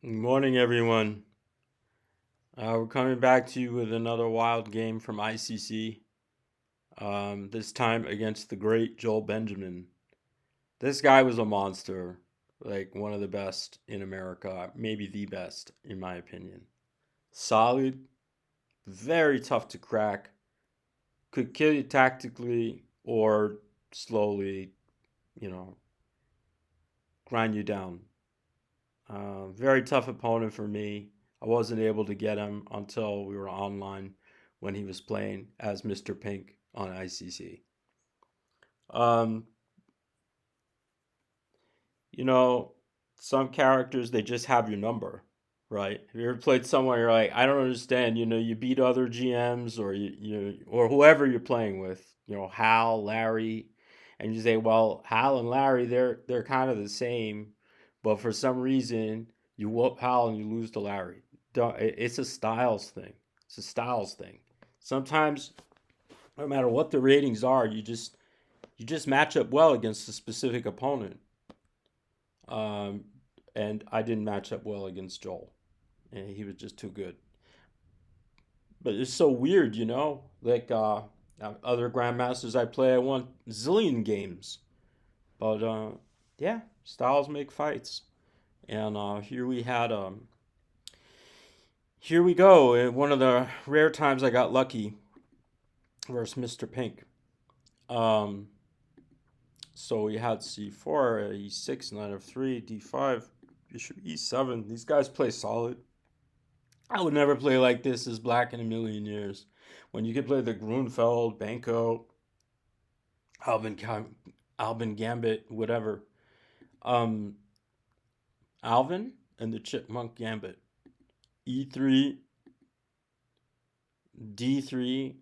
Good morning, everyone. We're coming back to you with another wild game from ICC. This time against the great Joel Benjamin. This guy was a monster, like one of the best in America, maybe the best, in my opinion. Solid, very tough to crack, could kill you tactically or slowly, you know, grind you down. Very tough opponent for me. I wasn't able to get him until we were online when he was playing as Mr. Pink on ICC. Um, you know, some characters they just have your number, right? Have you ever played someone you're like, I don't understand, you beat other GMs or you or whoever you're playing with, Hal, Larry, and you say, well, Hal and Larry, they're kind of the same, but for some reason you whoop Hal and you lose to Larry. It's a styles thing. It's a styles thing. Sometimes, no matter what the ratings are, you just match up well against a specific opponent. Um, and I didn't match up well against Joel. And he was just too good. But it's so weird, Like other grandmasters I play, I won zillion games. But yeah, styles make fights. And here we go. One of the rare times I got lucky versus Mr. Pink. Um, so we had C4, E6, knight f3, D5, bishop E7. These guys play solid. I would never play like this as black in a million years. When you could play the Grunfeld, Banco, Alvin, Alvin Gambit, whatever. Um, Alvin and the Chipmunk Gambit. E3, D3.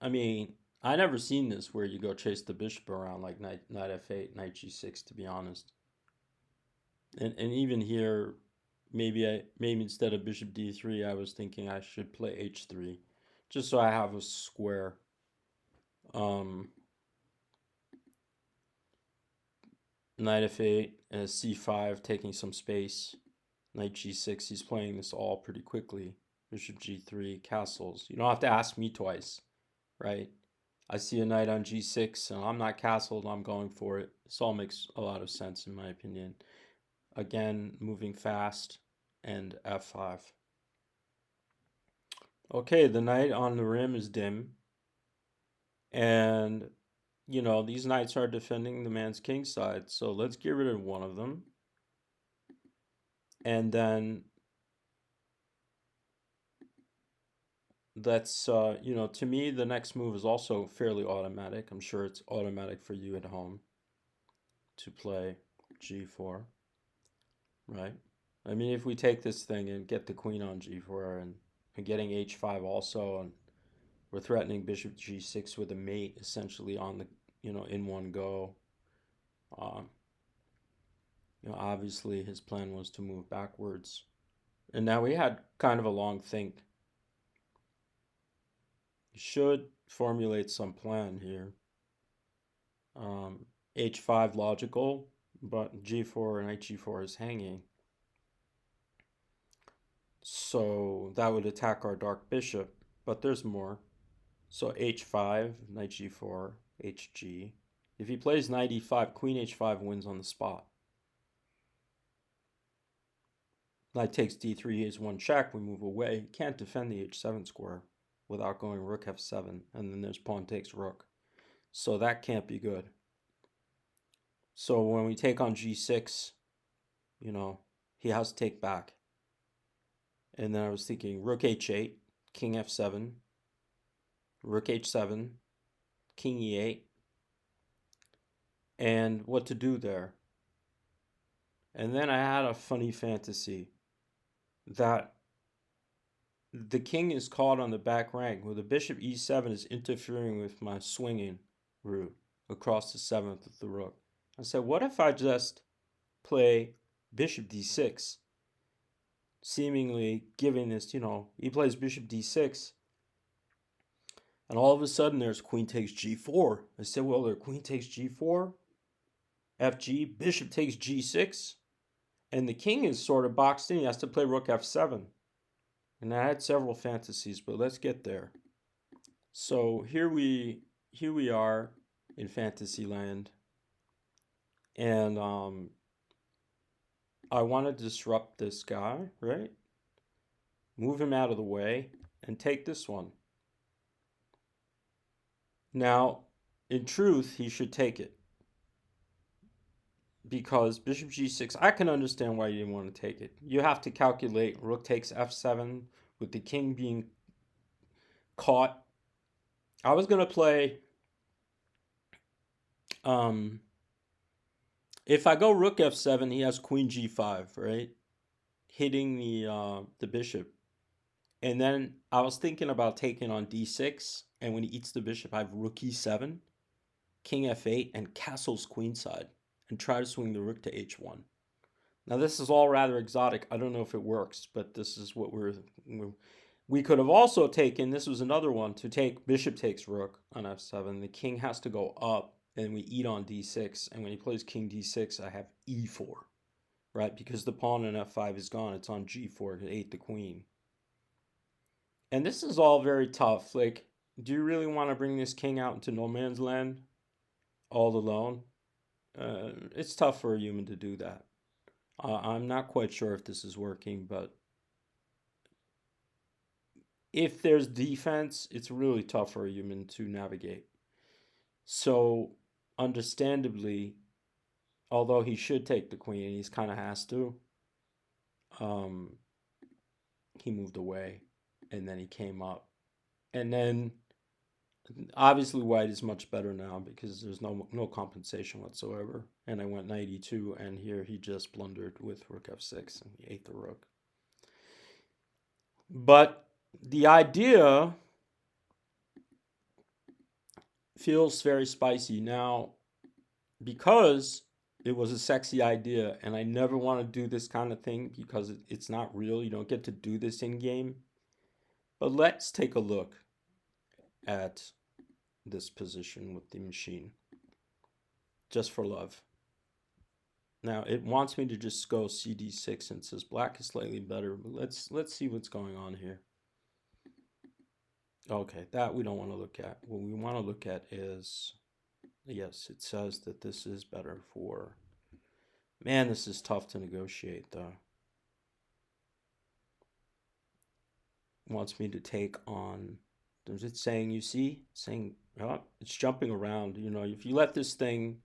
I mean, I never seen this where you go chase the bishop around like knight f8, knight g6. To be honest, and even here, maybe instead of bishop d3, I was thinking I should play h3, just so I have a square. Um, Knight f8 and c5, taking some space. Knight g6. He's playing this all pretty quickly. Bishop g3, castles. You don't have to ask me twice, right? I see a knight on g6 and I'm not castled, I'm going for it. This all makes a lot of sense in my opinion. Again, moving fast, and f5. Okay, the knight on the rim is dim, and these knights are defending the man's king side, so let's get rid of one of them. And then that's, to me, the next move is also fairly automatic. I'm sure it's automatic for you at home to play g4, right? I mean, if we take this thing and get the queen on g4 and getting h5 also, and we're threatening bishop g6 with a mate essentially on the, in one go. Um, obviously his plan was to move backwards. And now we had kind of a long think. You should formulate some plan here. H5 logical, but g4 and h4 is hanging. So that would attack our dark bishop, but there's more. So h5, knight g4, hg. If he plays knight e5, queen h5 wins on the spot. Knight takes d3 is one check, we move away. You can't defend the h7 square without going rook f7, and then there's pawn takes rook. So that can't be good. So when we take on g6, he has to take back. And then I was thinking rook h8, king f7, rook h7, king e8, and what to do there. And then I had a funny fantasy that the king is caught on the back rank where the bishop e7 is interfering with my swinging route across the 7th of the rook. I said, what if I just play bishop d6, seemingly giving this, he plays bishop d6, and all of a sudden there's queen takes g4. I said, well, there queen takes g4, fg, bishop takes g6, And the king is sort of boxed in. He has to play rook f7. And I had several fantasies, but let's get there. So here we are in Fantasyland. And I want to disrupt this guy, right? Move him out of the way and take this one. Now, in truth, he should take it. Because bishop g6, I can understand why you didn't want to take it. You have to calculate rook takes f7 with the king being caught. I was going to play, if I go rook f7, he has queen g5, right? Hitting the bishop. And then I was thinking about taking on d6, and when he eats the bishop, I have rook e7, king f8, and castles queenside, and try to swing the rook to h1. Now this is all rather exotic. I don't know if it works, but this is what we could have also taken. This was another one to take bishop takes rook on f7. The king has to go up, and we eat on d6. And when he plays king d6, I have e4, right? Because the pawn on f5 is gone. It's on g4 to ate the queen. And this is all very tough. Like, do you really want to bring this king out into no man's land all alone? It's tough for a human to do that. I'm not quite sure if this is working, but if there's defense, it's really tough for a human to navigate. So, understandably, although he should take the queen, and he's kind of has to, he moved away, and then he came up. And then, obviously, white is much better now because there's no compensation whatsoever. And I went knight e2, and here he just blundered with rook f6, and he ate the rook. But the idea feels very spicy now because it was a sexy idea, and I never want to do this kind of thing because it's not real. You don't get to do this in game. But let's take a look at this position with the machine just for love. Now it wants me to just go cd6 and says black is slightly better, but let's see what's going on here. Okay, that we don't want to look at. What we want to look at is, yes, it says that this is better for, man, this is tough to negotiate though. It wants me to take on, is it saying, you see, saying, oh, it's jumping around, you know, if you let this thing,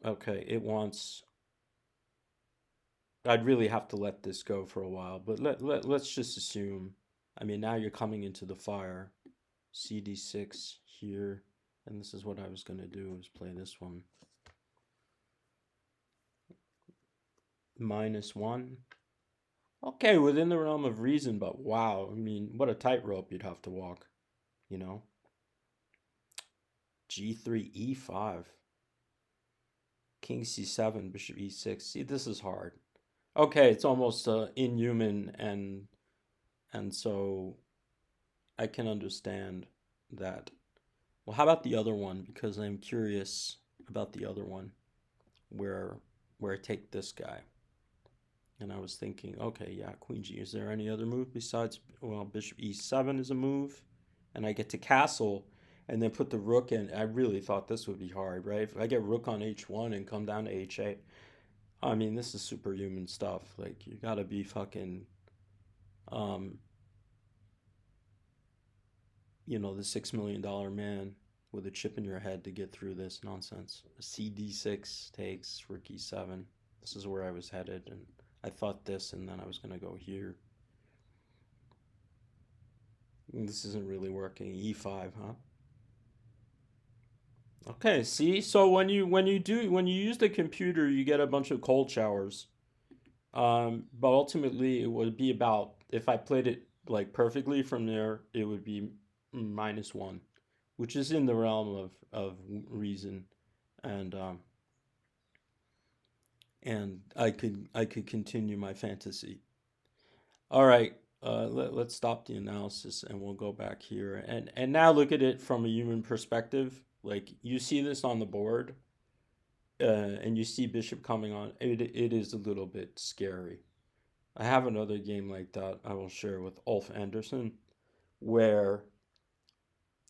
okay, it wants, I'd really have to let this go for a while, but let's just assume, I mean, now you're coming into the fire, cd6 here, and this is what I was going to do, is play this one. -1. Okay, within the realm of reason, but wow, I mean, what a tightrope you'd have to walk, you know? g3, e5. King c7, bishop e6. See, this is hard. Okay, it's almost inhuman, and so I can understand that. Well, how about the other one? Because I'm curious about the other one, where I take this guy. And I was thinking, okay, yeah, queen g. Is there any other move besides, well, bishop e7 is a move, and I get to castle and then put the rook in. I really thought this would be hard, right? If I get rook on h1 and come down to h8, I mean, this is superhuman stuff. Like, you gotta be fucking, you know, the $6 million man with a chip in your head to get through this nonsense. cd6 takes rook e7. This is where I was headed, and I thought this, and then I was going to go here. This isn't really working. e5, huh? Okay, see? So when you use the computer, you get a bunch of cold showers. But ultimately it would be about, if I played it like perfectly from there, it would be -1, which is in the realm of reason, and I could continue my fantasy. All right, let's stop the analysis and we'll go back here and now look at it from a human perspective. Like, you see this on the board, and you see bishop coming on, it is a little bit scary. I have another game like that I will share with Ulf Anderson, where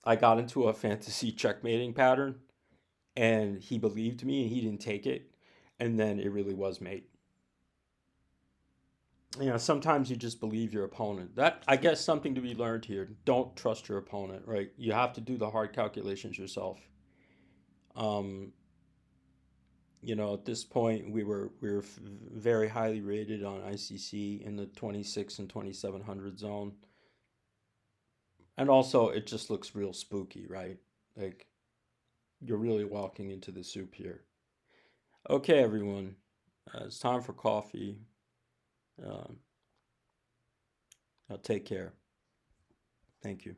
I got into a fantasy checkmating pattern, and he believed me and he didn't take it, and then it really was mate. Sometimes you just believe your opponent. That, I guess, something to be learned here. Don't trust your opponent, right? You have to do the hard calculations yourself. Um, at this point, we were very highly rated on ICC in the 26 and 2700 zone, and also it just looks real spooky, right? Like, you're really walking into the soup here. Okay, everyone, it's time for coffee. Um, now take care. Thank you.